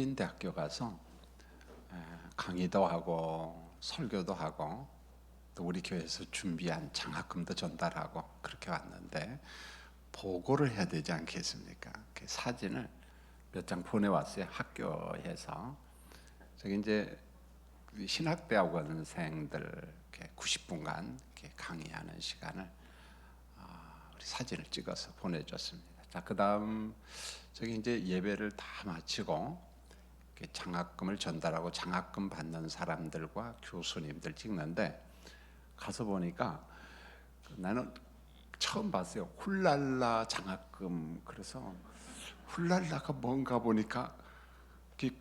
한인 대학교 가서 강의도 하고 설교도 하고 또 우리 교회에서 준비한 장학금도 전달하고 그렇게 왔는데 보고를 해야 되지 않겠습니까? 그 사진을 몇 장 보내왔어요. 학교에서 저기 이제 신학대학원생들 90분간 강의하는 시간을 우리 사진을 찍어서 보내줬습니다. 자, 그다음 저기 이제 예배를 다 마치고 장학금을 전달하고 장학금 받는 사람들과 교수님들 찍는데 가서 보니까 나는 처음 봤어요. 훌랄라 장학금. 그래서 훌랄라가 뭔가 보니까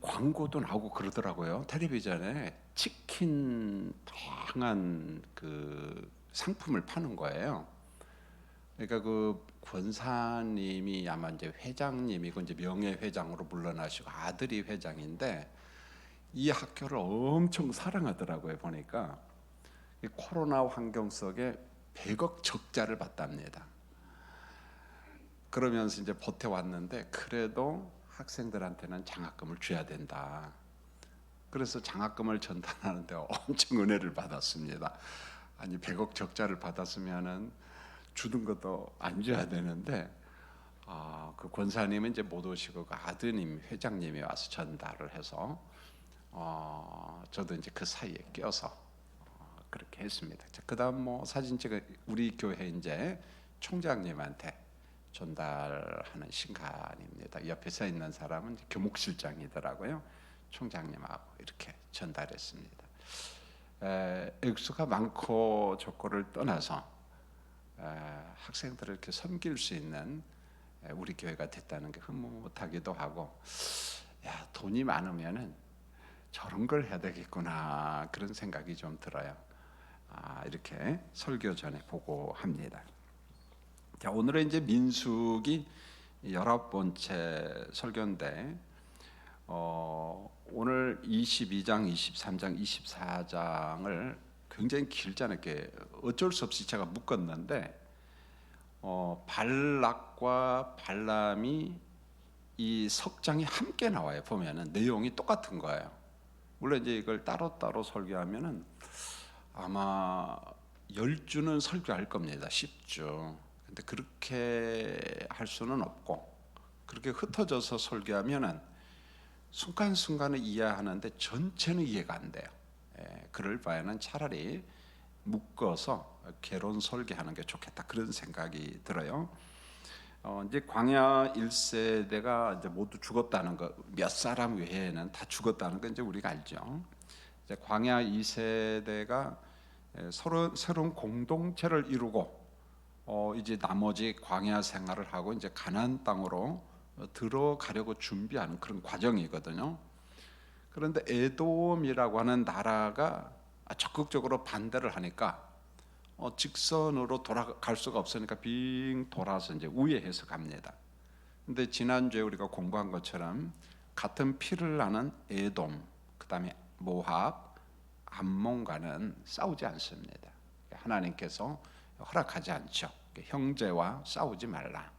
광고도 나오고 그러더라고요. 텔레비전에 치킨 다양한 그 상품을 파는 거예요. 그러니까 그 권사님이 아마 이제 회장님이고 이제 명예회장으로 물러나시고 아들이 회장인데 이 학교를 엄청 사랑하더라고요. 보니까 이 코로나 환경 속에 100억 적자를 봤답니다. 그러면서 이제 버텨왔는데 그래도 학생들한테는 장학금을 줘야 된다. 그래서 장학금을 전달하는데 엄청 은혜를 받았습니다. 아니 100억 적자를 받았으면은 주는 것도 안 줘야 되는데 그 권사님은 이제 못 오시고 그 아드님 회장님이 와서 전달을 해서 저도 이제 그 사이에 껴서 그렇게 했습니다. 그다음 뭐 사진 찍어 우리 교회 이제 총장님한테 전달하는 시간입니다. 옆에 서 있는 사람은 교목실장이더라고요. 총장님하고 이렇게 전달했습니다. 액수가 많고 적고를 떠나서 학생들을 이렇게 섬길 수 있는 우리 교회가 됐다는 게 흐뭇하기도 하고, 야, 돈이 많으면은 저런 걸 해야 되겠구나 그런 생각이 좀 들어요. 이렇게 설교 전에 보고합니다. 자, 오늘은 이제 민수기 19번째 설교인데 오늘 22장, 23장, 24장을 굉장히 길잖아요. 어쩔 수 없이 제가 묶었는데 발락과 발람이 이 석장이 함께 나와요. 보면은 내용이 똑같은 거예요. 물론 이제 이걸 따로따로 설교하면은 아마 10주는 설교할 겁니다. 10주. 근데 그렇게 할 수는 없고 그렇게 흩어져서 설교하면은 순간순간을 이해하는데 전체는 이해가 안 돼요. 그럴 바에는 차라리 묶어서 개론 설교하는 게 좋겠다 그런 생각이 들어요. 이제 광야 1세대가 이제 모두 죽었다는 거, 몇 사람 외에는 다 죽었다는 건 이제 우리가 알죠. 이제 광야 2세대가 서로 새로운 공동체를 이루고 이제 나머지 광야 생활을 하고 이제 가나안 땅으로 들어가려고 준비하는 그런 과정이거든요. 그런데 에돔이라고 하는 나라가 적극적으로 반대를 하니까 직선으로 돌아갈 수가 없으니까 빙 돌아서 이제 우회해서 갑니다. 근데 지난주에 우리가 공부한 것처럼 같은 피를 나는 에돔, 그다음에 모압, 암몬과는 싸우지 않습니다. 하나님께서 허락하지 않죠. 형제와 싸우지 말라.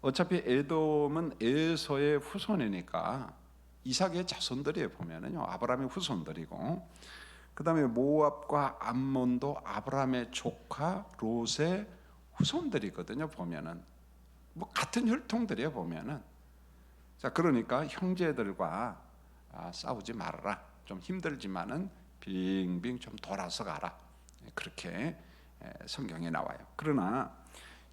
어차피 에돔은 에서의 후손이니까 이삭의 자손들이에요. 보면은요, 아브라함의 후손들이고, 그 다음에 모압과 암몬도 아브라함의 조카 롯의 후손들이거든요. 보면은 뭐 같은 혈통들이에요. 보면은 자, 그러니까 형제들과 싸우지 말아라. 좀 힘들지만은 빙빙 좀 돌아서 가라. 그렇게 성경에 나와요. 그러나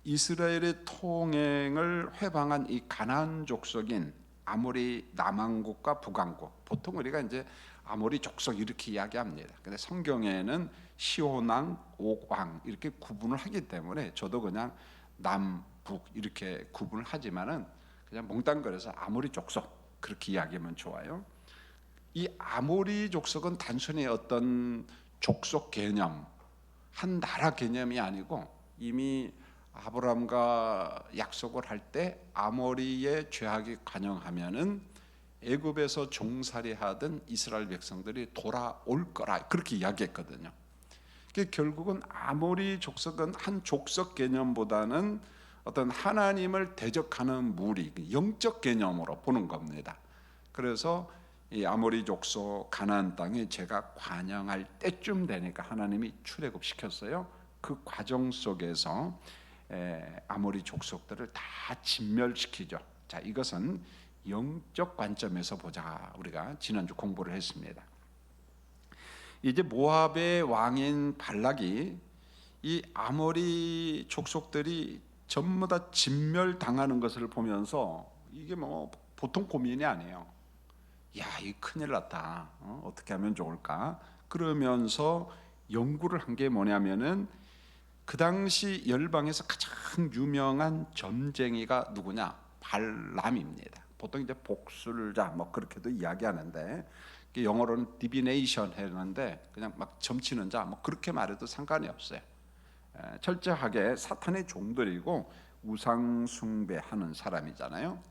이스라엘의 통행을 회방한 이 가나안 족속인 아모리 남왕국과 북왕국, 보통 우리가 이제 아모리 족속 이렇게 이야기합니다. 근데 성경에는 시온왕, 옥왕 이렇게 구분을 하기 때문에 저도 그냥 남북 이렇게 구분을 하지만은 그냥 몽땅거려서 아모리 족속 그렇게 이야기하면 좋아요. 이 아모리 족속은 단순히 어떤 족속 개념, 한 나라 개념이 아니고 이미 아브라함과 약속을 할 때 아모리의 죄악이 관영하면은 애굽에서 종살이하던 이스라엘 백성들이 돌아올 거라 그렇게 이야기했거든요. 결국은 아모리 족속은 한 족속 개념보다는 어떤 하나님을 대적하는 무리, 영적 개념으로 보는 겁니다. 그래서 이 아모리 족속 가나안 땅에 제가 관영할 때쯤 되니까 하나님이 출애굽시켰어요. 그 과정 속에서 아모리 족속들을 다 진멸시키죠. 자, 이것은 영적 관점에서 보자. 우리가 지난주 공부를 했습니다. 이제 모압의 왕인 발락이 이 아모리 족속들이 전부 다 진멸당하는 것을 보면서 이게 뭐 보통 고민이 아니에요. 야, 이 큰일 났다. 어떻게 하면 좋을까? 그러면서 연구를 한 게 뭐냐면은 그 당시 열방에서 가장 유명한 점쟁이가 누구냐? 발람입니다. 보통 이제 복술자 뭐 그렇게도 이야기하는데 영어로는 디비네이션 했는데 그냥 막 점치는 자 뭐 그렇게 말해도 상관이 없어요. 철저하게 사탄의 종들이고 우상 숭배하는 사람이잖아요.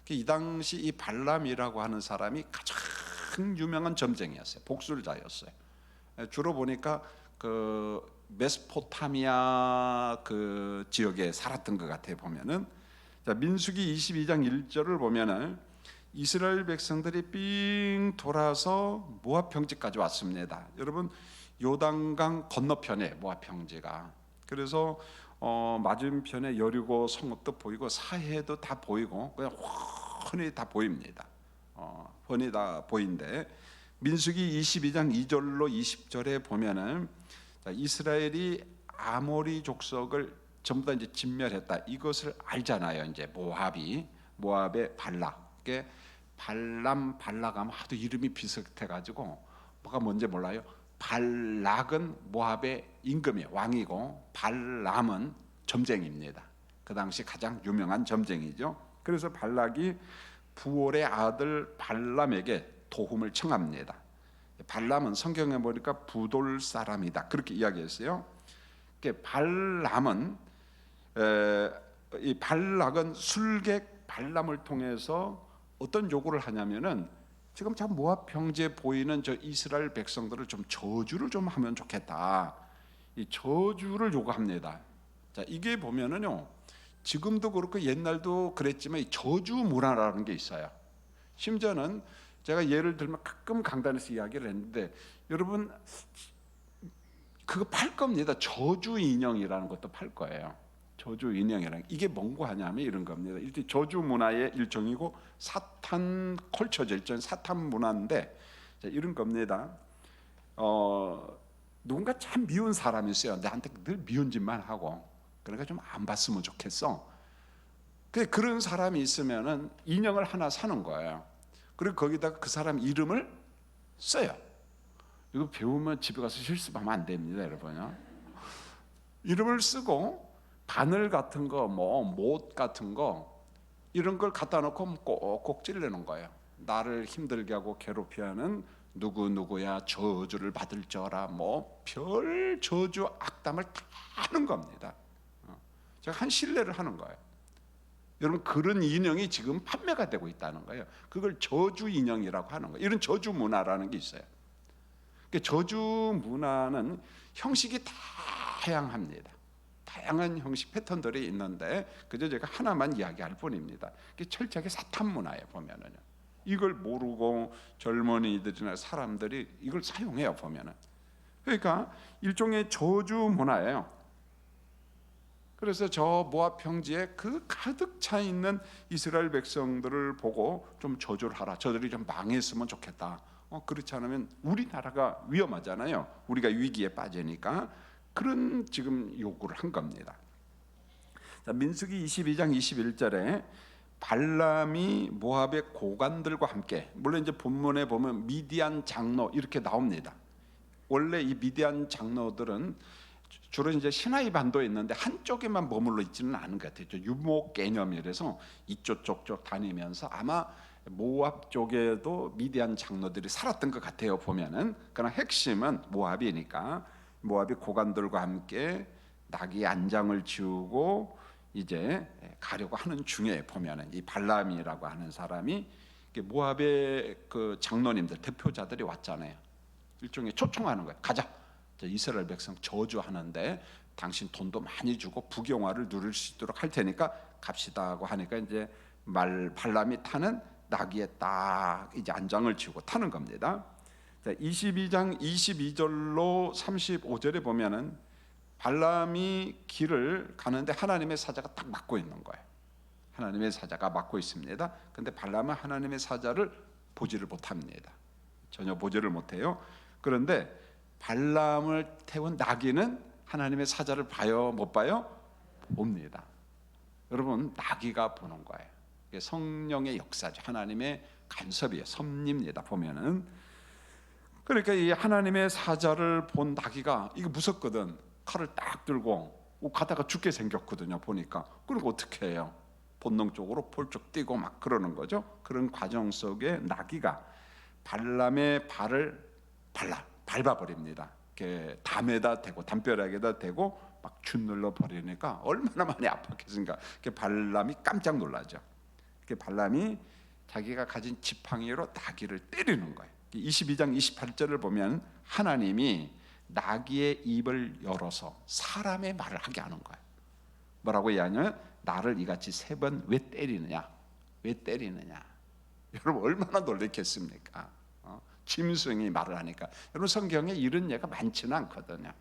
이 당시 이 발람이라고 하는 사람이 가장 유명한 점쟁이였어요. 복술자였어요. 주로 보니까 그 메소포타미아 그 지역에 살았던 것 같아요. 보면은 자, 민수기 22장 1절을 보면은 이스라엘 백성들이 삥 돌아서 모압 평지까지 왔습니다. 여러분 요단강 건너편에 모압 평지가, 그래서 맞은편에 여리고 성읍도 보이고 사해도 다 보이고 그냥 훤히 다 보입니다. 훤히 다 보인데 민수기 22장 2절로 20절에 보면은 이스라엘이 아모리 족속을 전부 다 이제 진멸했다. 이것을 알잖아요. 이제 모압의 발락에 발락하면 하도 이름이 비슷해가지고 뭐가 뭔지 몰라요. 발락은 모압의 임금이에요. 왕이고 발람은 점쟁이입니다. 그 당시 가장 유명한 점쟁이죠. 그래서 발락이 부올의 아들 발람에게 도움을 청합니다. 발람은 성경에 보니까 부돌 사람이다 그렇게 이야기했어요. 발람은 이 발락은 술객 발람을 통해서 어떤 요구를 하냐면은 지금 참 모압 평지에 보이는 저 이스라엘 백성들을 좀 저주를 좀 하면 좋겠다. 이 저주를 요구합니다. 자, 이게 보면은요, 지금도 그렇고 옛날도 그랬지만 이 저주 문화라는 게 있어요. 심지어는 제가 예를 들면 가끔 강단에서 이야기를 했는데 여러분 그거 팔 겁니다. 저주 인형이라는 것도 팔 거예요. 저주 인형이라는 이게 뭔고 하냐면 이런 겁니다. 일단 저주 문화의 일종이고 사탄 컬처죠. 일종 사탄 문화인데 자, 이런 겁니다. 누군가 참 미운 사람이 있어요. 나한테 늘 미운 짓만 하고 그러니까 좀 안 봤으면 좋겠어. 그런 사람이 있으면은 인형을 하나 사는 거예요. 그리고 거기다가 그 사람 이름을 써요. 이거 배우면 집에 가서 실습하면 안 됩니다, 여러분요. 이름을 쓰고 바늘 같은 거, 뭐 못 같은 거 이런 걸 갖다 놓고 꼭꼭 찔러놓은 거예요. 나를 힘들게 하고 괴롭히하는 누구 누구야 저주를 받을지어라 뭐 별 저주 악담을 다 하는 겁니다. 제가 한 신뢰를 하는 거예요. 여러분 그런 인형이 지금 판매가 되고 있다는 거예요. 그걸 저주 인형이라고 하는 거예요. 이런 저주 문화라는 게 있어요. 저주 문화는 형식이 다양합니다. 다양한 형식 패턴들이 있는데 그저 제가 하나만 이야기할 뿐입니다. 철저하게 사탄 문화에 보면은요. 이걸 모르고 젊은이들이나 사람들이 이걸 사용해요 보면은. 그러니까 일종의 저주 문화예요. 그래서 저 모압 평지에 그 가득 차 있는 이스라엘 백성들을 보고 좀 저주를 하라. 저들이 좀 망했으면 좋겠다. 그렇지 않으면 우리나라가 위험하잖아요. 우리가 위기에 빠지니까 그런 지금 요구를 한 겁니다. 자, 민수기 22장 21절에 발람이 모압의 고관들과 함께, 물론 이제 본문에 보면 미디안 장로 이렇게 나옵니다. 원래 이 미디안 장로들은 주로 이제 시나이 반도에 있는데 한쪽에만 머물러 있지는 않은 것 같아요. 유목 개념이라서 이쪽 저쪽 다니면서 아마 모압 쪽에도 미디안 장로들이 살았던 것 같아요 보면은. 그러나 핵심은 모압이니까 모압이 고관들과 함께 나귀 안장을 지우고 이제 가려고 하는 중에 보면은 이 발람이라고 하는 사람이 모압의 그 장로님들 대표자들이 왔잖아요. 일종의 초청하는 거예요. 가자. 이스라엘 백성 저주하는데 당신 돈도 많이 주고 부경화를 누릴 수 있도록 할 테니까 갑시다 하고 하니까 이제 발람이 타는 나귀에 딱 이제 안장을 지고 타는 겁니다. 자, 22장 22절로 35절에 보면은 발람이 길을 가는데 하나님의 사자가 딱 막고 있는 거예요. 하나님의 사자가 막고 있습니다. 근데 발람은 하나님의 사자를 보지를 못합니다. 전혀 보지를 못해요. 그런데 발람을 태운 나귀는 하나님의 사자를 봐요, 못 봐요? 봅니다. 여러분, 나귀가 보는 거예요. 이게 성령의 역사죠. 하나님의 간섭이에요. 섭리입니다. 보면은. 그러니까 이 하나님의 사자를 본 나귀가 이거 무섭거든. 칼을 딱 들고 가다가 죽게 생겼거든요. 보니까. 그리고 어떻게 해요? 본능적으로 폴쩍 뛰고 막 그러는 거죠. 그런 과정 속에 나귀가 발람의 발을 밟아버립니다. 이렇게 담에다 대고 담벼락에다 대고 막 주눌러 버리니까 얼마나 많이 아팠겠습니까? 발람이 깜짝 놀라죠. 발람이 자기가 가진 지팡이로 나귀를 때리는 거예요. 22장 28절을 보면 하나님이 나귀의 입을 열어서 사람의 말을 하게 하는 거예요. 뭐라고 얘기하냐면 나를 이같이 3번 왜 때리느냐? 왜 때리느냐? 여러분 얼마나 놀랬겠습니까? 짐승이 말을 하니까. 여러분 성경에 이런 예가 많지는 않거든요.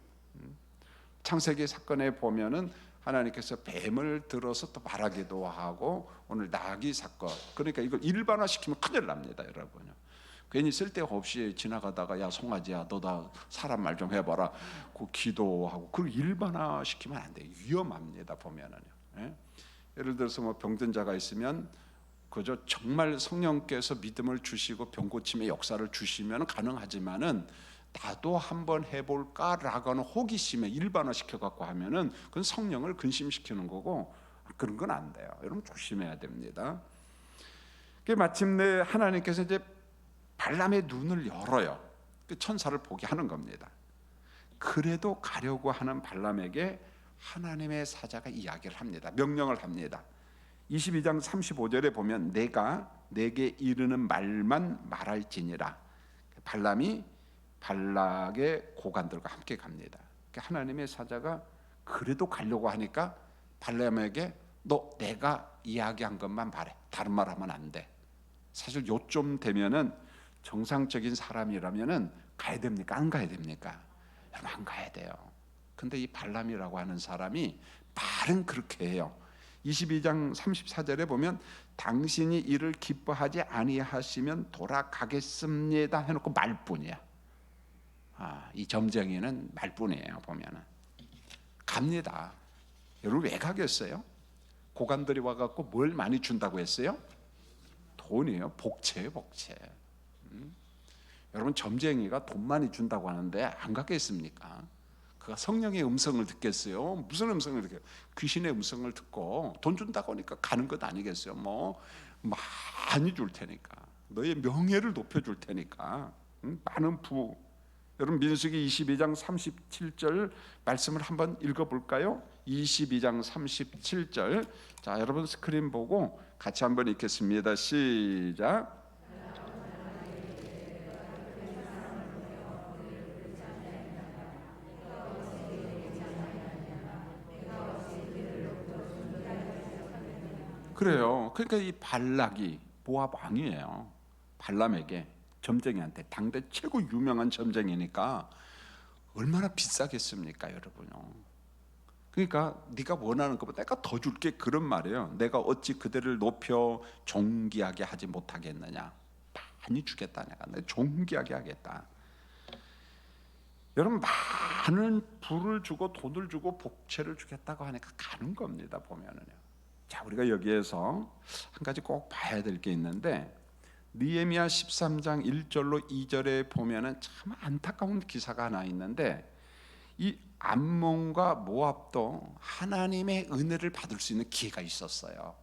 창세기 사건에 보면은 하나님께서 뱀을 들어서 또 말하기도 하고 오늘 나귀 사건. 그러니까 이걸 일반화시키면 큰일 납니다, 여러분요. 괜히 쓸데없이 지나가다가 야 송아지야 너다 사람 말 좀 해봐라. 그 기도하고 그걸 일반화시키면 안 돼요. 위험합니다 보면은요. 예? 예를 들어서 뭐 병든 자가 있으면 그저 정말 성령께서 믿음을 주시고 병 고침의 역사를 주시면 가능하지만은 나도 한번 해볼까라고는 호기심에 일반화시켜 갖고 하면은 그건 성령을 근심시키는 거고 그런 건 안 돼요. 여러분 조심해야 됩니다. 마침내 하나님께서 이제 발람의 눈을 열어요. 그 천사를 보게 하는 겁니다. 그래도 가려고 하는 발람에게 하나님의 사자가 이야기를 합니다. 명령을 합니다. 22장 35절에 보면 내가 내게 이르는 말만 말할지니라. 발람이 발락의 고관들과 함께 갑니다. 하나님의 사자가 그래도 가려고 하니까 발람에게 너 내가 이야기한 것만 말해. 다른 말 하면 안 돼. 사실 요쯤 되면은 정상적인 사람이라면은 가야 됩니까? 안 가야 됩니까? 여러분 안 가야 돼요. 근데 이 발람이라고 하는 사람이 말은 그렇게 해요. 22장 34절에 보면 당신이 이를 기뻐하지 아니하시면 돌아가겠습니다 해놓고 말뿐이야. 이 점쟁이는 말뿐이에요. 보면은 갑니다. 여러분 왜 가겠어요? 고관들이 와갖고 뭘 많이 준다고 했어요? 돈이에요. 복채예요, 복채. 여러분 점쟁이가 돈 많이 준다고 하는데 안 가겠습니까? 그가 성령의 음성을 듣겠어요? 무슨 음성을 듣겠어요? 귀신의 음성을 듣고 돈 준다고 하니까 가는 것 아니겠어요? 뭐 많이 줄 테니까 너의 명예를 높여줄 테니까 많은 부. 여러분 민수기 22장 37절 말씀을 한번 읽어볼까요? 22장 37절. 자 여러분 스크린 보고 같이 한번 읽겠습니다. 시작. 그래요. 그러니까 이 발락이 모압 왕이에요. 발람에게 점쟁이한테 당대 최고 유명한 점쟁이니까 얼마나 비싸겠습니까, 여러분요. 그러니까 네가 원하는 것보다 내가 더 줄게 그런 말이에요. 내가 어찌 그대를 높여 존귀하게 하지 못하겠느냐. 많이 주겠다 내가 존귀하게 하겠다. 여러분 많은 부를 주고 돈을 주고 복채를 주겠다고 하니까 가는 겁니다 보면은요. 자 우리가 여기에서 한 가지 꼭 봐야 될 게 있는데 느헤미야 13장 1절로 2절에 보면은 참 안타까운 기사가 하나 있는데 이 암몬과 모압도 하나님의 은혜를 받을 수 있는 기회가 있었어요.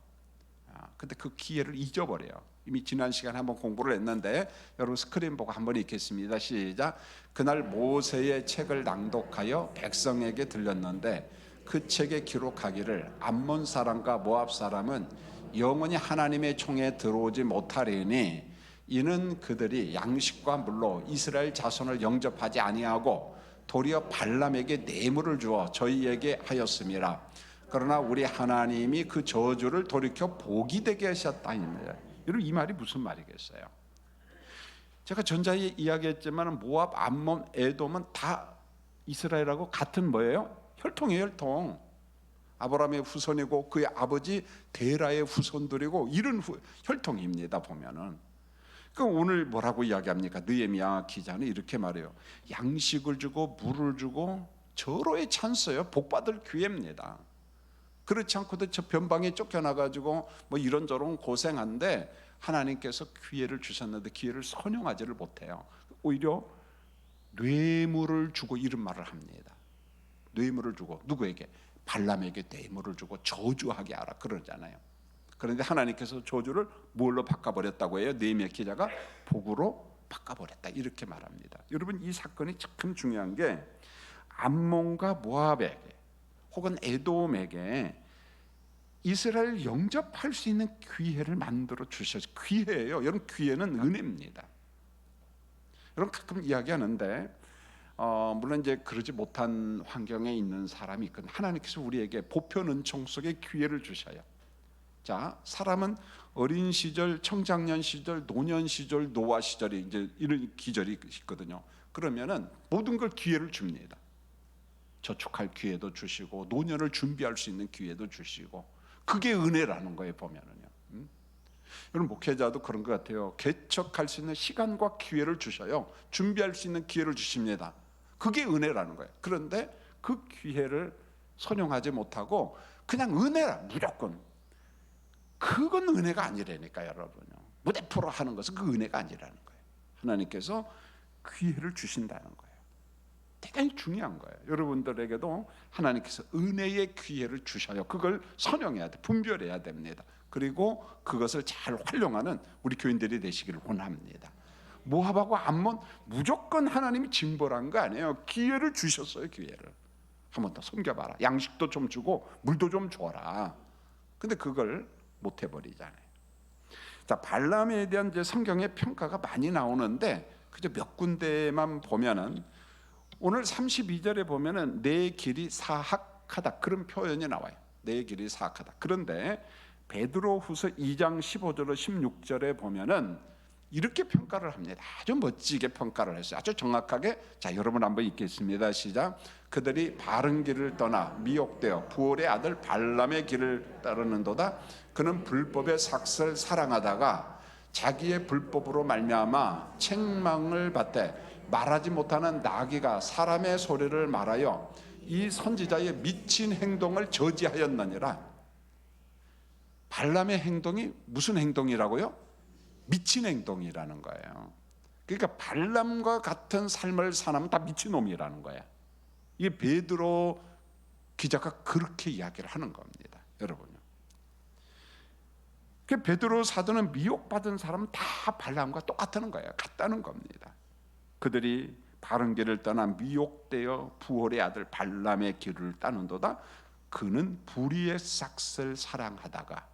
근데 그 기회를 잊어버려요. 이미 지난 시간에 한번 공부를 했는데 여러분 스크린 보고 한번 읽겠습니다. 시작. 그날 모세의 책을 낭독하여 백성에게 들렸는데 그 책에 기록하기를 암몬 사람과 모압 사람은 영원히 하나님의 총에 들어오지 못하리니 이는 그들이 양식과 물로 이스라엘 자손을 영접하지 아니하고 도리어 발람에게 뇌물을 주어 저희에게 하였음이라. 그러나 우리 하나님이 그 저주를 돌이켜 복이 되게 하셨다. 여러분 이 말이 무슨 말이겠어요? 제가 전자에 이야기했지만 모압, 암몬, 에돔은 다 이스라엘하고 같은 뭐예요? 혈통이에요, 혈통. 아브라함의 후손이고 그의 아버지 데라의 후손들이고 이런 혈통입니다. 보면은. 그 오늘 뭐라고 이야기합니까? 느헤미야 기자는 이렇게 말해요. 양식을 주고 물을 주고 절호의 찬스예요. 복받을 기회입니다. 그렇지 않고도 저 변방에 쫓겨나가지고 뭐 이런저런 고생한데 하나님께서 기회를 주셨는데 기회를 선용하지를 못해요. 오히려 뇌물을 주고 이런 말을 합니다. 뇌물을 주고 누구에게? 발람에게 뇌물을 주고 저주하게 하라 그러잖아요. 그런데 하나님께서 저주를 뭘로 바꿔버렸다고 해요? 느헤미야 기자가 복으로 바꿔버렸다 이렇게 말합니다. 여러분 이 사건이 참 중요한 게 암몬과 모압에게 혹은 에돔에게 이스라엘 영접할 수 있는 기회를 만들어 주셔서 기회예요. 여러분 기회는 은혜입니다. 여러분 가끔 이야기하는데 물론 이제 그러지 못한 환경에 있는 사람이 있거든. 하나님께서 우리에게 보편 은총 속에 기회를 주셔요. 자, 사람은 어린 시절, 청장년 시절, 노년 시절, 노화 시절이 이제 이런 기절이 있거든요. 그러면은 모든 걸 기회를 줍니다. 저축할 기회도 주시고 노년을 준비할 수 있는 기회도 주시고 그게 은혜라는 거예요 보면은요. 여러분 목회자도 그런 것 같아요. 개척할 수 있는 시간과 기회를 주셔요. 준비할 수 있는 기회를 주십니다. 그게 은혜라는 거예요. 그런데 그 기회를 선용하지 못하고 그냥 은혜라 무조건 그건 은혜가 아니라니까 여러분요. 무대 프로 하는 것은 그 은혜가 아니라는 거예요. 하나님께서 기회를 주신다는 거예요. 대단히 중요한 거예요. 여러분들에게도 하나님께서 은혜의 기회를 주셔요. 그걸 선용해야 돼. 분별해야 됩니다. 그리고 그것을 잘 활용하는 우리 교인들이 되시기를 원합니다. 모압하고 암몬 무조건 하나님이 징벌한 거 아니에요. 기회를 주셨어요. 기회를 한 번 더 섬겨봐라. 양식도 좀 주고 물도 좀 줘라. 근데 그걸 못 해버리잖아요. 자, 발람에 대한 이제 성경의 평가가 많이 나오는데 그저 몇 군데만 보면은 오늘 32절에 보면은 내 길이 사악하다 그런 표현이 나와요. 내 길이 사악하다. 그런데 베드로후서 2장 15절로 16절에 보면은 이렇게 평가를 합니다. 아주 멋지게 평가를 했어요. 아주 정확하게. 자, 여러분 한번 읽겠습니다. 시작. 그들이 바른 길을 떠나 미혹되어 부올의 아들 발람의 길을 따르는도다. 그는 불법의 삭슬 사랑하다가 자기의 불법으로 말미암아 책망을 받되 말하지 못하는 나귀가 사람의 소리를 말하여 이 선지자의 미친 행동을 저지하였느니라. 발람의 행동이 무슨 행동이라고요? 미친 행동이라는 거예요. 그러니까 발람과 같은 삶을 사는 다 미친놈이라는 거야. 이게 베드로 기자가 그렇게 이야기를 하는 겁니다. 여러분요. 그 베드로 사도는 미혹받은 사람은 다 발람과 똑같다는 거예요. 같다는 겁니다. 그들이 바른 길을 떠나 미혹되어 부올의 아들 발람의 길을 따는도다. 그는 불의의 삭슬 사랑하다가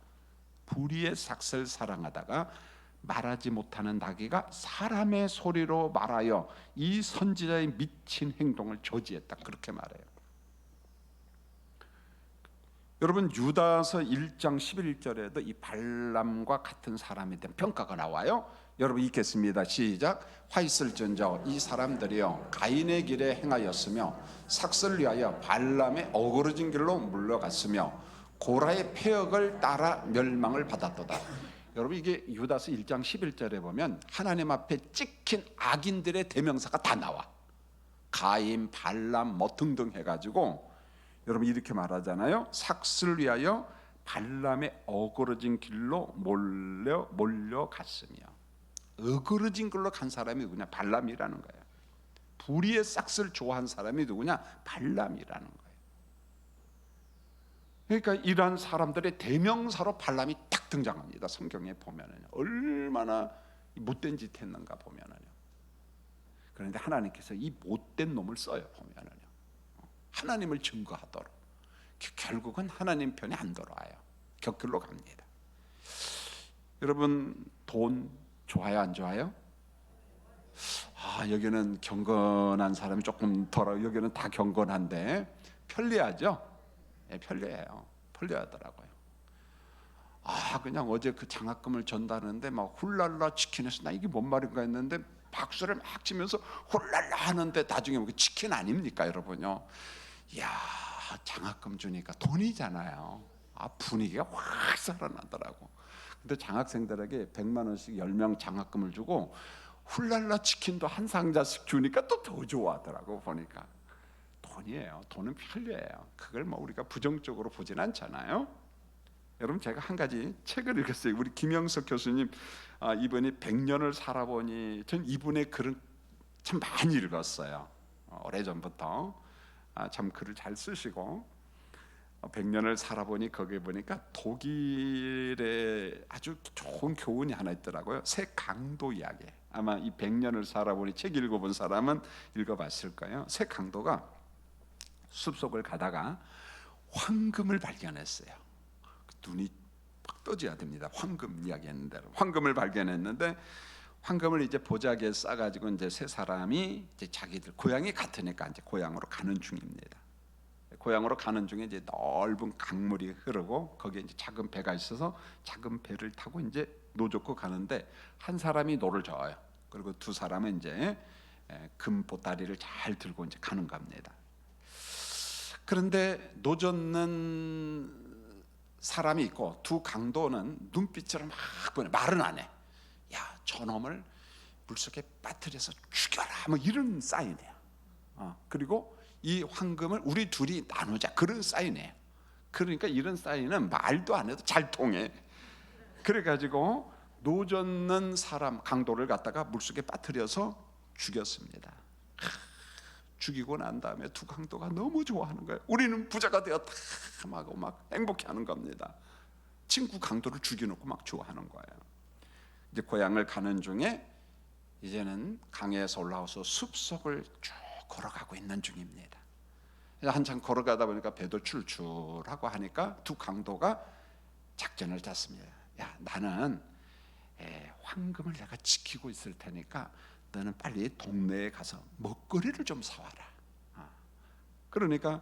말하지 못하는 나귀가 사람의 소리로 말하여 이 선지자의 미친 행동을 저지했다. 그렇게 말해요. 여러분 유다서 1장 11절에도 이 발람과 같은 사람에 대한 평가가 나와요. 여러분 읽겠습니다. 시작. 화 있을전저 이 사람들이여 가인의 길에 행하였으며 삭슬을 위하여 발람의 어그러진 길로 물러갔으며 고라의 폐역을 따라 멸망을 받았도다. 여러분 이게 유다서 1장 11절에 보면 하나님 앞에 찍힌 악인들의 대명사가 다 나와. 가인, 발람 뭐 등등 해가지고 여러분 이렇게 말하잖아요. 삭슬을 위하여 발람의 어그러진 길로 몰려갔으며. 어그러진 길로 간 사람이 누구냐? 발람이라는 거예요. 불의의 삭슬 좋아한 사람이 누구냐? 발람이라는 거예요. 그러니까 이러한 사람들의 대명사로 발람이 딱 등장합니다. 성경에 보면은요. 얼마나 못된 짓 했는가 보면은요. 그런데 하나님께서 이 못된 놈을 써요. 보면은요. 하나님을 증거하도록. 결국은 하나님 편이 안 돌아와요. 격길로 갑니다. 여러분 돈 좋아요, 안 좋아요? 여기는 경건한 사람이 조금 덜어. 여기는 다 경건한데 편리하죠? 네, 편리해요. 편리하더라고요. 그냥 어제 그 장학금을 전다는데 막 훌랄라 치킨에서 나 이게 뭔 말인가 했는데 박수를 막 치면서 훌랄라 하는데 나중에 뭐 치킨 아닙니까 여러분요? 이야, 장학금 주니까 돈이잖아요. 분위기가 확 살아나더라고. 근데 장학생들에게 100만 원씩 10명 장학금을 주고 훌랄라 치킨도 한 상자씩 주니까 또 더 좋아하더라고. 보니까 돈이에요. 돈은 편리해요. 그걸 뭐 우리가 부정적으로 보진 않잖아요. 여러분, 제가 한 가지 책을 읽었어요. 우리 김영석 교수님, 이분이 100년을 살아보니, 전 이분의 글은 참 많이 읽었어요. 오래전부터 참 글을 잘 쓰시고, 100년을 살아보니 거기에 보니까 독일에 아주 좋은 교훈이 하나 있더라고요. 새 강도 이야기. 아마 이 100년을 살아보니 책 읽어본 사람은 읽어봤을 거예요. 새 강도가 숲속을 가다가 황금을 발견했어요. 눈이 팍 떠져야 됩니다. 황금 이야기했는데 황금을 발견했는데 황금을 이제 보자기에 싸가지고 이제 세 사람이 이제 자기들 고향이 같으니까 이제 고향으로 가는 중입니다. 고향으로 가는 중에 이제 넓은 강물이 흐르고 거기에 이제 작은 배가 있어서 작은 배를 타고 이제 노젓고 가는데 한 사람이 노를 저어요. 그리고 두 사람은 이제 금 보따리를 잘 들고 이제 가는 겁니다. 그런데 노젓는 사람이 있고 두 강도는 눈빛으로 막 보내. 말은 안 해. 야, 저놈을 물속에 빠뜨려서 죽여라, 뭐 이런 사인이에요. 그리고 이 황금을 우리 둘이 나누자, 그런 사인이에요. 그러니까 이런 사인은 말도 안 해도 잘 통해. 그래가지고 노젓는 사람 강도를 갖다가 물속에 빠뜨려서 죽였습니다. 죽이고 난 다음에 두 강도가 너무 좋아하는 거예요. 우리는 부자가 되었다 하고 막 행복해하는 겁니다. 친구 강도를 죽여놓고 막 좋아하는 거예요. 이제 고향을 가는 중에 이제는 강에서 올라와서 숲속을 쭉 걸어가고 있는 중입니다. 한참 걸어가다 보니까 배도 출출하고 하니까 두 강도가 작전을 짰습니다. 야, 나는 황금을 내가 지키고 있을 테니까 너는 빨리 동네에 가서 먹거리를 좀 사와라. 그러니까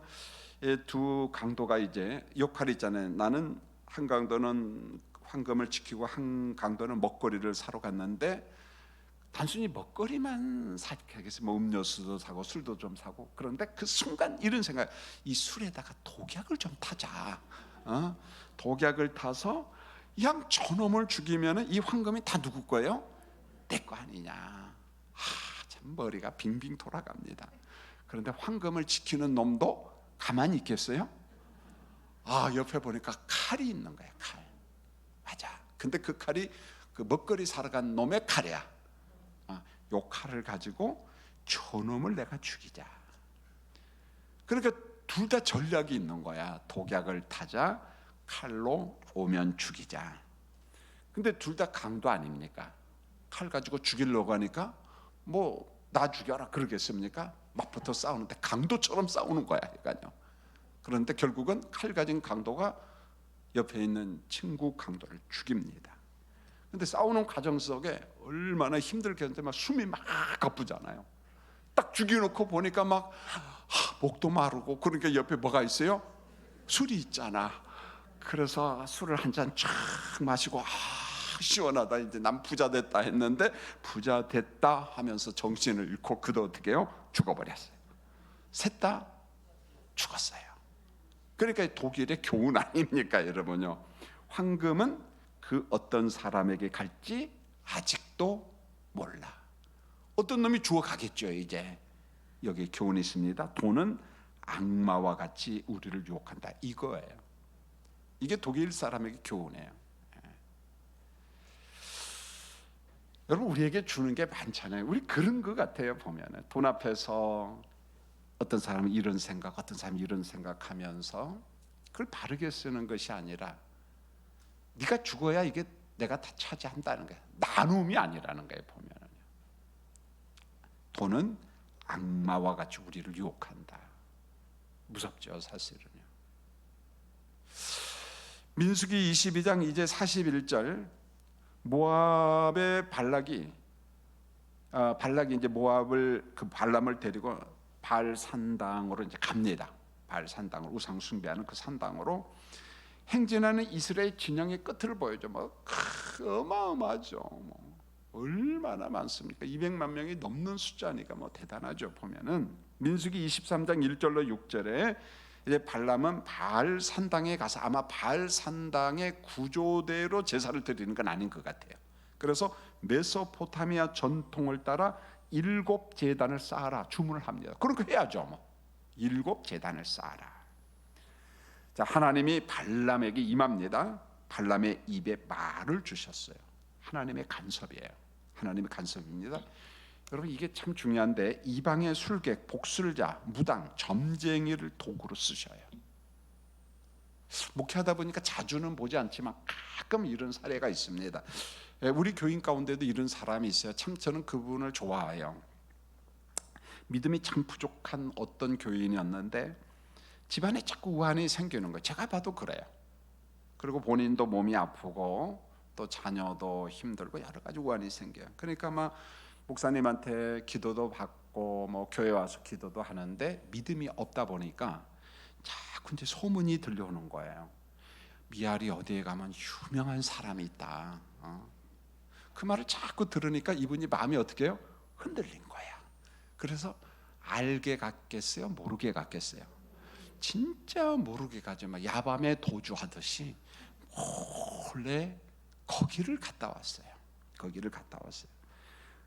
두 강도가 이제 역할이 있잖아요. 나는 한 강도는 황금을 지키고 한 강도는 먹거리를 사러 갔는데 단순히 먹거리만 사겠어요. 뭐 음료수도 사고 술도 좀 사고. 그런데 그 순간 이런 생각, 이 술에다가 독약을 좀 타자. 독약을 타서 그냥 저놈을 죽이면 이 황금이 다 누구 거예요? 내 거 아니냐. 참 머리가 빙빙 돌아갑니다. 그런데 황금을 지키는 놈도 가만히 있겠어요? 옆에 보니까 칼이 있는 거야. 칼. 맞아. 근데 그 칼이 그 먹거리 사러 간 놈의 칼이야. 요 칼을 가지고 저놈을 내가 죽이자. 그러니까 둘 다 전략이 있는 거야. 독약을 타자, 칼로 오면 죽이자. 근데 둘 다 강도 아닙니까? 칼 가지고 죽이려고 하니까 뭐 나 죽여라 그러겠습니까? 맞붙어 싸우는데 강도처럼 싸우는 거야. 그러니까요. 그런데 결국은 칼 가진 강도가 옆에 있는 친구 강도를 죽입니다. 근데 싸우는 과정 속에 얼마나 힘들게 했는데 막 숨이 막 가쁘잖아요. 딱 죽여놓고 보니까 막 목도 마르고, 그러니까 옆에 뭐가 있어요? 술이 있잖아. 그래서 술을 한 잔 쫙 마시고 시원하다, 이제 난 부자 됐다 했는데 부자 됐다 하면서 정신을 잃고 그도 어떻게 해요? 죽어버렸어요. 셋 다 죽었어요. 그러니까 독일의 교훈 아닙니까 여러분요. 황금은 그 어떤 사람에게 갈지 아직도 몰라. 어떤 놈이 주워가겠죠. 이제 여기 교훈이 있습니다. 돈은 악마와 같이 우리를 유혹한다, 이거예요. 이게 독일 사람에게 교훈이에요. 여러분, 우리에게 주는 게 많잖아요. 우리 그런 것 같아요. 보면은 돈 앞에서 어떤 사람은 이런 생각, 어떤 사람은 이런 생각하면서 그걸 바르게 쓰는 것이 아니라 네가 죽어야 이게 내가 다 차지한다는 거예요. 나눔이 아니라는 거예요. 보면은 돈은 악마와 같이 우리를 유혹한다. 무섭죠, 사실은요. 민수기 22장 이제 41절, 모압의 발락이 이제 모압을 그 발람을 데리고 발산당으로 이제 갑니다. 발산당으로, 우상 숭배하는 그 산당으로 행진하는 이스라엘 진영의 끝을 보여줘. 어마어마하죠. 얼마나 많습니까? 200만 명이 넘는 숫자니까 대단하죠. 보면은 민수기 23장 1절로 6절에 이제 발람은 바알 산당에 가서, 아마 바알 산당의 구조대로 제사를 드리는 건 아닌 것 같아요. 그래서 메소포타미아 전통을 따라 7제단을 쌓아라 주문을 합니다. 그런 거 해야죠. 7제단을 쌓아라. 자, 하나님이 발람에게 임합니다. 발람의 입에 말을 주셨어요. 하나님의 간섭이에요. 하나님의 간섭입니다. 여러분, 이게 참 중요한데, 이방의 술객, 복술자, 무당, 점쟁이를 도구로 쓰셔요. 목회하다 보니까 자주는 보지 않지만 가끔 이런 사례가 있습니다. 우리 교인 가운데도 이런 사람이 있어요. 참 저는 그분을 좋아해요. 믿음이 참 부족한 어떤 교인이었는데 집안에 자꾸 우환이 생기는 거예요. 제가 봐도 그래요. 그리고 본인도 몸이 아프고 또 자녀도 힘들고 여러 가지 우환이 생겨요. 그러니까 막 목사님한테 기도도 받고 교회 와서 기도도 하는데 믿음이 없다 보니까 자꾸 이제 소문이 들려오는 거예요. 미알이 어디에 가면 유명한 사람이 있다. 그 말을 자꾸 들으니까 이분이 마음이 어떻게 해요? 흔들린 거야. 그래서 알게 갔겠어요? 모르게 갔겠어요? 진짜 모르게 가죠. 야밤에 도주하듯이 몰래 거기를 갔다 왔어요.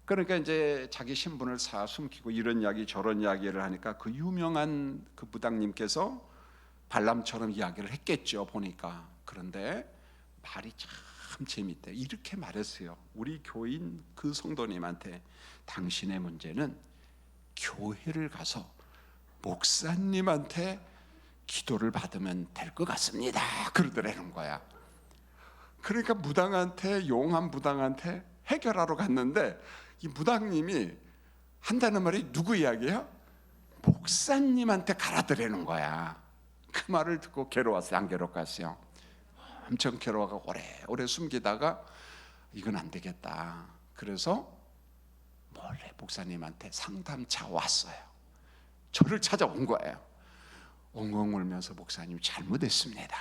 그러니까 이제 자기 신분을 숨기고 이런 이야기 저런 이야기를 하니까 그 유명한 그 무당님께서 발람처럼 이야기를 했겠죠, 보니까. 그런데 말이 참 재밌대요. 이렇게 말했어요. 우리 교인 그 성도님한테, 당신의 문제는 교회를 가서 목사님한테 기도를 받으면 될 것 같습니다. 그러더라는 거야. 그러니까 용한 무당한테 해결하러 갔는데 이 무당님이 한다는 말이 누구 이야기예요? 목사님한테 가라더라는 거야. 그 말을 듣고 괴로웠어요? 안 괴롭겠어요? 엄청 괴로워가 오래 숨기다가 이건 안 되겠다. 그래서 몰래 목사님한테 상담차 왔어요. 저를 찾아온 거예요. 엉엉 울면서 목사님 잘못했습니다.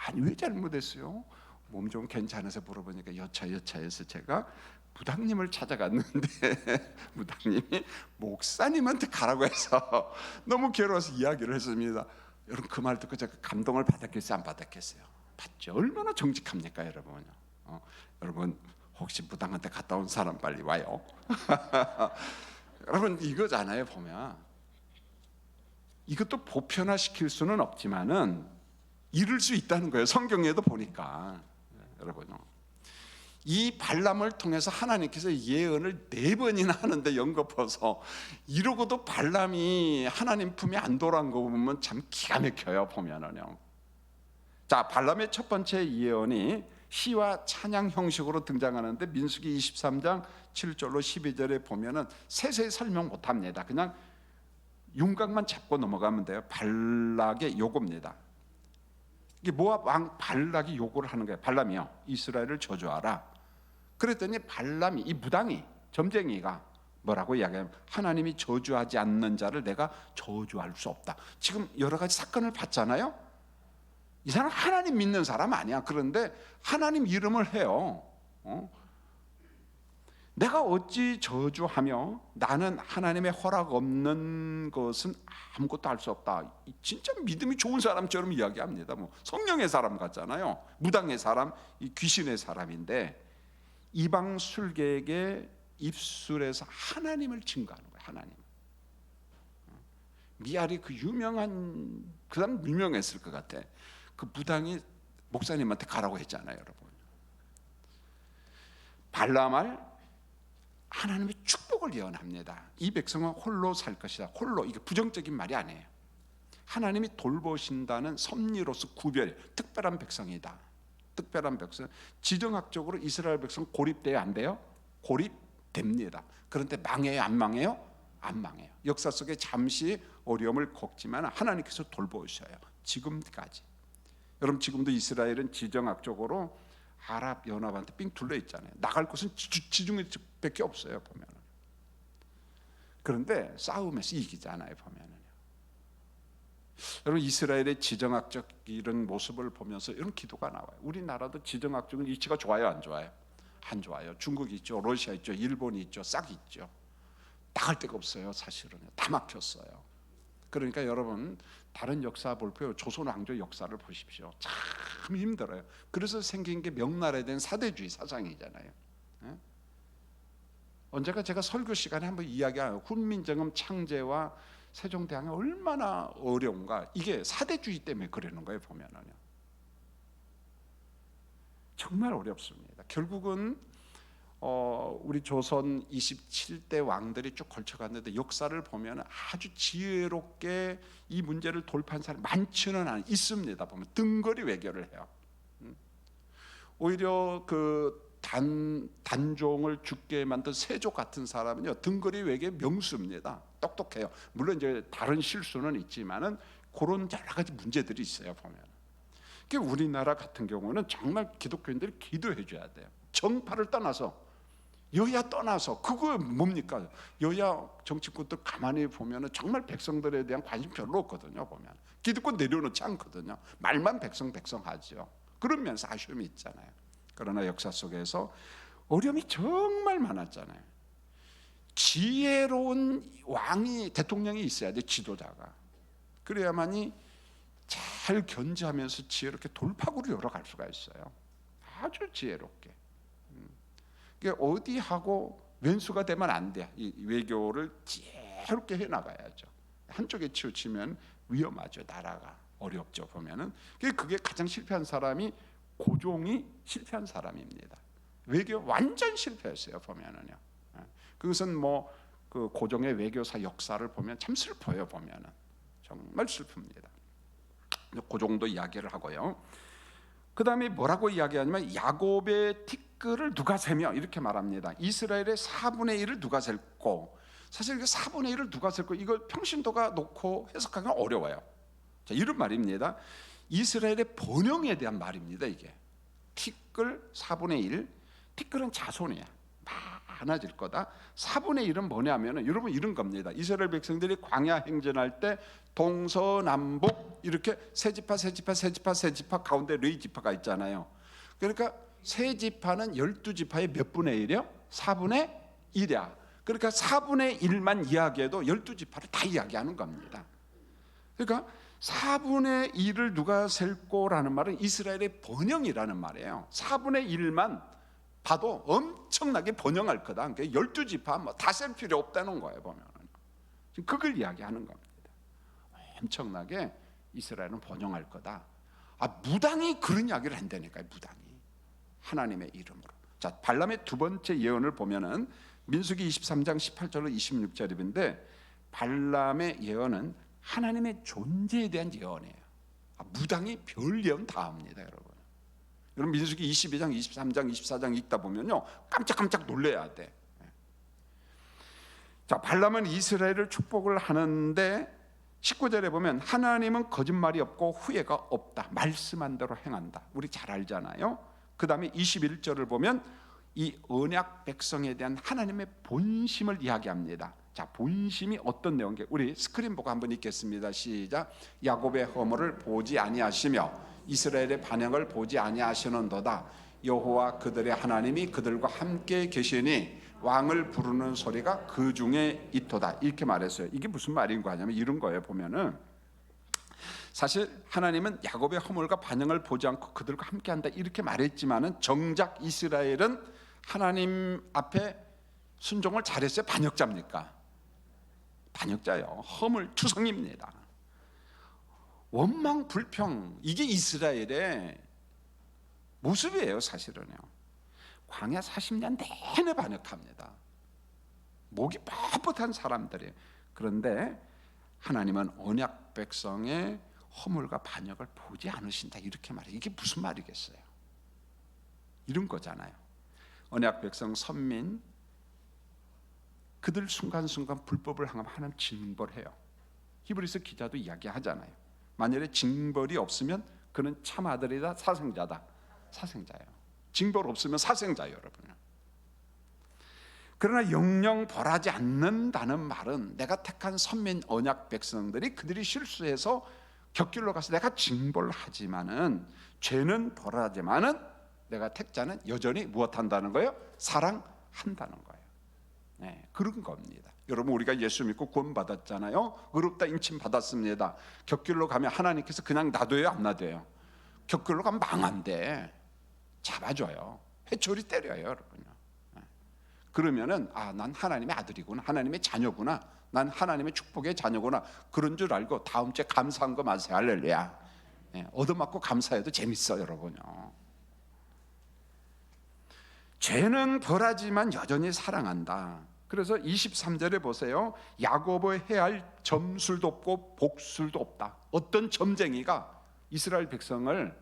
아니, 왜 잘못했어요? 몸 좀 괜찮아서 물어보니까 여차여차해서 제가 무당님을 찾아갔는데 무당님이 목사님한테 가라고 해서 너무 괴로워서 이야기를 했습니다. 여러분, 그 말 듣고 제가 감동을 받았겠어요? 안 받았겠어요? 받죠. 얼마나 정직합니까, 여러분? 여러분, 혹시 무당한테 갔다 온 사람 빨리 와요. 여러분, 이거잖아요. 보면 이것도 보편화시킬 수는 없지만은 이룰 수 있다는 거예요. 성경에도 보니까. 여러분, 이 발람을 통해서 하나님께서 예언을 4번이나 하는데 연거푸어서 이러고도 발람이 하나님 품에 안 돌아온 거 보면 참 기가 막혀요. 보면은요. 자, 발람의 첫 번째 예언이 시와 찬양 형식으로 등장하는데 민수기 23장 7절로 12절에 보면은 세세히 설명 못합니다. 그냥 윤곽만 잡고 넘어가면 돼요. 발락의 요구입니다. 이게 모압 왕 발락이 요구를 하는 거예요. 발람이요, 이스라엘을 저주하라. 그랬더니 발람이, 이 무당이, 점쟁이가 뭐라고 이야기하면, 하나님이 저주하지 않는 자를 내가 저주할 수 없다. 지금 여러 가지 사건을 봤잖아요. 이 사람 하나님 믿는 사람 아니야. 그런데 하나님 이름을 해요. 내가 어찌 저주하며 나는 하나님의 허락 없는 것은 아무것도 할 수 없다. 진짜 믿음이 좋은 사람처럼 이야기합니다. 성령의 사람 같잖아요. 무당의 사람, 이 귀신의 사람인데 이방 술객의 입술에서 하나님을 증거하는 거예요. 하나님. 미알이 그 유명한, 그 사람 유명했을 것 같아. 그 무당이 목사님한테 가라고 했잖아요, 여러분. 발람알 하나님의 축복을 예언합니다. 이 백성은 홀로 살 것이다. 홀로, 이게 부정적인 말이 아니에요. 하나님이 돌보신다는 섭리로서 구별, 특별한 백성이다. 특별한 백성. 지정학적으로 이스라엘 백성 고립돼야 안 돼요? 고립됩니다. 그런데 망해요, 안 망해요? 안 망해요. 역사 속에 잠시 어려움을 겪지만 하나님께서 돌보셔요. 지금까지. 여러분, 지금도 이스라엘은 지정학적으로 아랍 연합한테 삥 둘러 있잖아요. 나갈 곳은 지중해밖에 없어요, 보면은. 그런데 싸움에서 이기잖아요, 보면은요. 여러분 이스라엘의 지정학적 이런 모습을 보면서 이런 기도가 나와요. 우리나라도 지정학적인 위치가 좋아요, 안 좋아요? 안 좋아요. 중국이 있죠, 러시아 있죠, 일본이 있죠, 싹 있죠. 나갈 데가 없어요. 사실은 다 막혔어요. 그러니까 여러분 다른 역사 볼 필요, 조선 왕조 역사를 보십시오. 참 힘들어요. 그래서 생긴 게 명나라에 대한 사대주의 사상이잖아요. 예? 언제가 제가 설교 시간에 한번 이야기하는 훈민정음 창제와 세종대왕이 얼마나 어려운가. 이게 사대주의 때문에 그러는 거예요. 보면은요 정말 어렵습니다. 결국은 우리 조선 27대 왕들이 쭉 걸쳐갔는데 역사를 보면 아주 지혜롭게 이 문제를 돌파한 사람이 많지는 않아요. 있습니다. 보면 등거리 외교를 해요. 오히려 그 단종을 죽게 만든 세조 같은 사람은요 등거리 외교의 명수입니다. 똑똑해요. 물론 이제 다른 실수는 있지만은 그런 여러 가지 문제들이 있어요. 보면 우리나라 같은 경우는 정말 기독교인들이 기도해 줘야 돼요. 정파를 떠나서, 여야 떠나서. 그거 뭡니까? 여야 정치권들 가만히 보면 정말 백성들에 대한 관심 별로 없거든요. 보면 기득권 내려놓지 않거든요. 말만 백성 하죠. 그런 면에서 아쉬움이 있잖아요. 그러나 역사 속에서 어려움이 정말 많았잖아요. 지혜로운 왕이, 대통령이 있어야 돼. 지도자가. 그래야만이 잘 견제하면서 지혜롭게 돌파구를 열어갈 수가 있어요. 아주 지혜롭게. 이게 어디하고 왼수가 되면 안 돼. 이 외교를 지혜롭게 해나가야죠. 한쪽에 치우치면 위험하죠. 나라가 어렵죠. 보면은 그게 가장 실패한 사람이 고종이 실패한 사람입니다. 외교 완전 실패했어요. 보면은요. 그것은 뭐 그 고종의 외교사 역사를 보면 참 슬퍼요. 보면은 정말 슬픕니다. 고종도 이야기를 하고요. 그 다음에 뭐라고 이야기하냐면 야곱의 티끌을 누가 세며 이렇게 말합니다. 이스라엘의 4분의 1을 누가 셀고. 사실 그 4분의 1을 누가 셀고 이걸 평신도가 놓고 해석하기가 어려워요. 자, 이런 말입니다. 이스라엘의 번영에 대한 말입니다. 이게 티끌 4분의 1. 티끌은 자손이야. 많아질 거다. 4분의 1은 뭐냐면은 여러분 이런 겁니다. 이스라엘 백성들이 광야 행진할 때 동서남북 이렇게 세 지파 가운데 레위 지파가 있잖아요. 그러니까 세 지파는 12지파의 몇 분의 1이요? 4분의 1이야. 그러니까 4분의 1만 이야기해도 12지파를 다 이야기하는 겁니다. 그러니까 4분의 1을 누가 셀고라는 말은 이스라엘의 번영이라는 말이에요. 4분의 1만 봐도 엄청나게 번영할 거다. 그러니까 12지파 뭐 다 셀 필요 없다는 거예요. 보면 지금 그걸 이야기하는 겁니다. 엄청나게 이스라엘은 번영할 거다. 무당이 그런 이야기를 한다니까요. 무당이 하나님의 이름으로. 자, 발람의 두 번째 예언을 보면은 민수기 23장 18절로 26절인데 발람의 예언은 하나님의 존재에 대한 예언이에요. 무당이 별 예언 다 합니다, 여러분. 여러분 민수기 22장, 23장, 24장 읽다 보면요 깜짝깜짝 놀래야 돼. 자, 발람은 이스라엘을 축복을 하는데 19절에 보면 하나님은 거짓말이 없고 후회가 없다. 말씀한 대로 행한다. 우리 잘 알잖아요. 그 다음에 21절을 보면 이 언약 백성에 대한 하나님의 본심을 이야기합니다. 자, 본심이 어떤 내용인지 우리 스크린 보고 한번 읽겠습니다. 시작. 야곱의 허물을 보지 아니하시며 이스라엘의 반역을 보지 아니하시는도다. 여호와 그들의 하나님이 그들과 함께 계시니 왕을 부르는 소리가 그 중에 있도다. 이렇게 말했어요. 이게 무슨 말인 거냐면 이런 거예요. 보면은 사실 하나님은 야곱의 허물과 반역을 보지 않고 그들과 함께한다 이렇게 말했지만은 정작 이스라엘은 하나님 앞에 순종을 잘했어요. 반역자입니까? 반역자요. 허물 투성입니다. 원망 불평, 이게 이스라엘의 모습이에요. 사실은요. 광야 40년 내내 반역합니다. 목이 뻣뻣한 사람들이에요. 그런데 하나님은 언약 백성의 허물과 반역을 보지 않으신다 이렇게 말해요. 이게 무슨 말이겠어요? 이런 거잖아요. 언약 백성 선민 그들 순간순간 불법을 행하면 하나님 징벌해요. 히브리서 기자도 이야기하잖아요. 만약에 징벌이 없으면 그는 참 아들이다, 사생자다. 사생자예요. 징벌 없으면 사생자예요, 여러분. 그러나 영영 벌하지 않는다는 말은 내가 택한 선민 언약 백성들이 그들이 실수해서 격길로 가서 내가 징벌을 하지만은, 죄는 벌하지만은 내가 택자는 여전히 무엇한다는 거예요? 사랑한다는 거예요. 네, 그런 겁니다. 여러분, 우리가 예수 믿고 구원 받았잖아요. 의롭다 인침 받았습니다. 격길로 가면 하나님께서 그냥 놔둬요, 안 놔둬요? 격길로 가면 망한데 잡아줘요. 회초리 때려요, 여러분요. 그러면은 난 하나님의 아들이구나, 하나님의 자녀구나, 난 하나님의 축복의 자녀구나, 그런 줄 알고 다음 주에 감사한 거 마세요. 할렐루야. 얻어맞고 감사해도 재밌어요, 여러분요. 죄는 벌하지만 여전히 사랑한다. 그래서 23절에 보세요. 야곱의 해할 점술도 없고 복술도 없다. 어떤 점쟁이가 이스라엘 백성을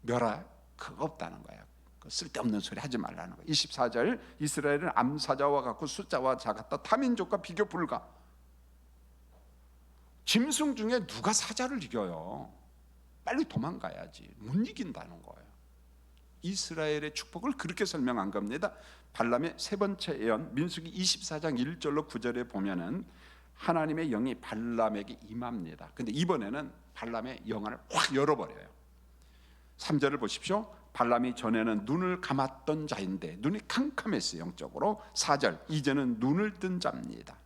멸할 그거 없다는 거예요. 쓸데없는 소리 하지 말라는 거예요. 24절, 이스라엘은 암사자와 같고 숫자와 작았다. 타민족과 비교 불가. 짐승 중에 누가 사자를 이겨요? 빨리 도망가야지. 못 이긴다는 거예요. 이스라엘의 축복을 그렇게 설명한 겁니다. 발람의 세 번째 예언, 민수기 24장 1절로 9절에 보면은 하나님의 영이 발람에게 임합니다. 근데 이번에는 발람의 영안을 확 열어버려요. 3절을 보십시오. 발람이 전에는 눈을 감았던 자인데 눈이 캄캄했어요, 영적으로. 4절, 이제는 눈을 뜬 자입니다.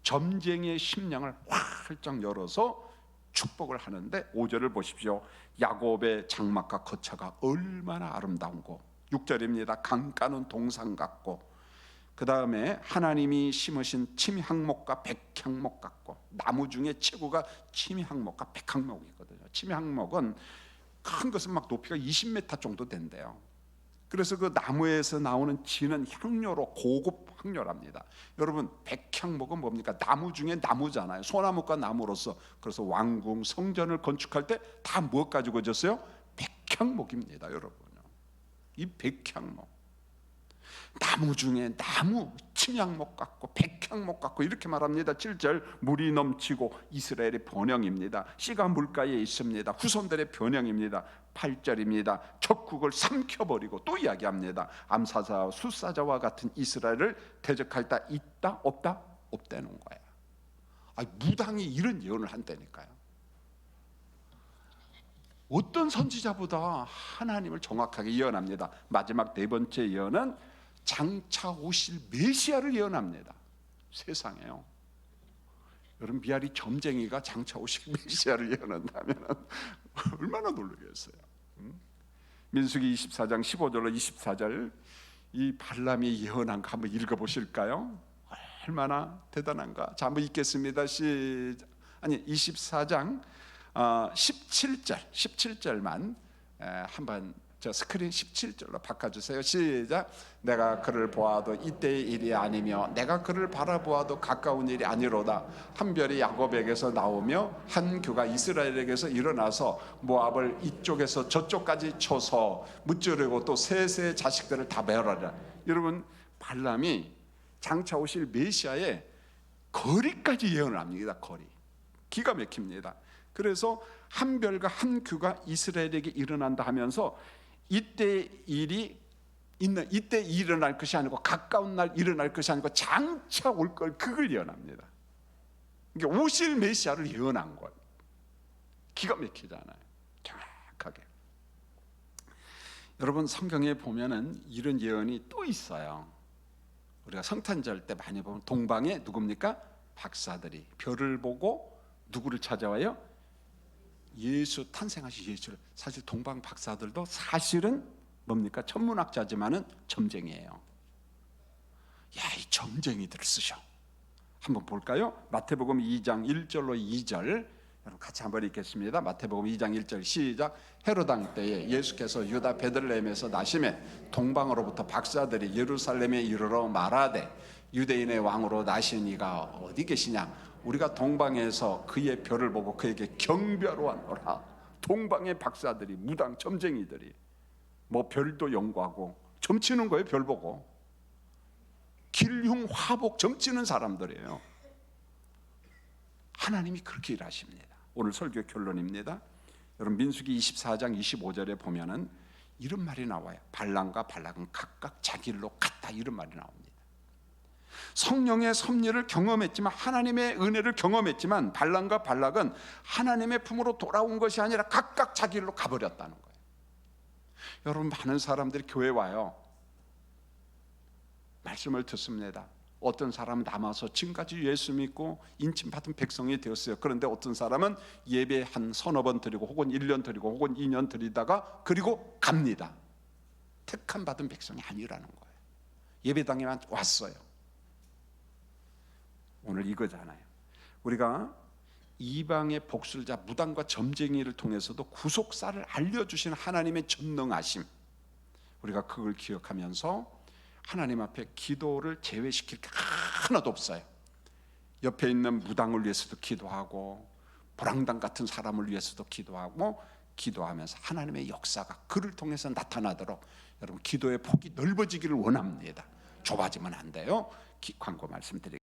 점쟁이의 심령을 활짝 열어서 축복을 하는데, 5절을 보십시오. 야곱의 장막과 거처가 얼마나 아름다운고. 6절입니다. 강가는 동산 같고, 그 다음에 하나님이 심으신 침향목과 백향목 같고. 나무 중에 최고가 침향목과 백향목이거든요. 침향목은 큰 것은 막 높이가 20m 정도 된대요. 그래서 그 나무에서 나오는 진은 향료로 고급 향료랍니다. 여러분, 백향목은 뭡니까? 나무 중에 나무잖아요. 소나무과 나무로서. 그래서 왕궁, 성전을 건축할 때 다 무엇 가지고 졌어요? 백향목입니다, 여러분. 이 백향목, 나무 중에 나무, 침향목 같고 백향목 같고, 이렇게 말합니다. 7절, 물이 넘치고 이스라엘의 번영입니다. 씨가 물가에 있습니다. 후손들의 번영입니다. 8절입니다. 적국을 삼켜버리고, 또 이야기합니다. 암사자와 숫사자와 같은 이스라엘을 대적할 때 있다 없다? 없다는 거예요. 무당이 이런 예언을 한다니까요. 어떤 선지자보다 하나님을 정확하게 예언합니다. 마지막 네 번째 예언은 장차 오실 메시아를 예언합니다. 세상에요. 여러분, 미아리 점쟁이가 장차 오실 메시아를 예언한다면 얼마나 놀라겠어요. 민수기 24장 15절로 24절, 이 발람이 예언한 거 한번 읽어보실까요? 얼마나 대단한가. 자, 한번 읽겠습니다. 24장 17절만 한번 저 스크린 17절로 바꿔주세요. 시작. 내가 그를 보아도 이때의 일이 아니며 내가 그를 바라보아도 가까운 일이 아니로다. 한 별이 야곱에게서 나오며 한 규가 이스라엘에게서 일어나서 모압을 이쪽에서 저쪽까지 쳐서 무찌르고 또 셋의 자식들을 다 멸하라. 여러분, 발람이 장차 오실 메시아의 거리까지 예언을 합니다. 거리. 기가 막힙니다. 그래서 한 별과 한 규가 이스라엘에게 일어난다 하면서 이때 일이 있는, 이때 일어날 것이 아니고 가까운 날 일어날 것이 아니고 장차 올 걸, 그걸 예언합니다. 그러니까 오실 메시아를 예언한 것. 기가 막히잖아요. 정확하게. 여러분, 성경에 보면은 이런 예언이 또 있어요. 우리가 성탄절 때 많이 보면 동방에 누굽니까? 박사들이 별을 보고 누구를 찾아와요? 예수, 탄생하신 예수를. 사실 동방 박사들도 사실은 뭡니까? 천문학자지만은 점쟁이에요. 야, 이 점쟁이들을 쓰셔. 한번 볼까요? 마태복음 2장 1절로 2절, 여러분 같이 한번 읽겠습니다. 마태복음 2장 1절 시작. 헤로당 때에 예수께서 유다 베들레헴에서 나심에 동방으로부터 박사들이 예루살렘에 이르러 말하되 유대인의 왕으로 나신 이가 어디 계시냐? 우리가 동방에서 그의 별을 보고 그에게 경배하러 왔노라. 동방의 박사들이, 무당 점쟁이들이 뭐 별도 연구하고 점치는 거예요. 별 보고 길흉 화복 점치는 사람들이에요. 하나님이 그렇게 일하십니다. 오늘 설교 결론입니다. 여러분, 민수기 24장 25절에 보면은 이런 말이 나와요. 발람과 발락은 각각 자기 일로 갔다, 이런 말이 나옵니다. 성령의 섭리를 경험했지만, 하나님의 은혜를 경험했지만, 발람과 발락은 하나님의 품으로 돌아온 것이 아니라 각각 자기 길로 가버렸다는 거예요. 여러분, 많은 사람들이 교회 와요. 말씀을 듣습니다. 어떤 사람은 남아서 지금까지 예수 믿고 인침받은 백성이 되었어요. 그런데 어떤 사람은 예배 한 서너 번 드리고, 혹은 1년 드리고, 혹은 2년 드리다가 그리고 갑니다. 택함 받은 백성이 아니라는 거예요. 예배당에만 왔어요. 오늘 이거잖아요. 우리가 이방의 복술자 무당과 점쟁이를 통해서도 구속사를 알려주신 하나님의 전능하심, 우리가 그걸 기억하면서 하나님 앞에 기도를 제외시킬 게 하나도 없어요. 옆에 있는 무당을 위해서도 기도하고, 불황당 같은 사람을 위해서도 기도하고, 기도하면서 하나님의 역사가 그를 통해서 나타나도록 여러분 기도의 폭이 넓어지기를 원합니다. 좁아지면 안 돼요. 광고 말씀드릴게요.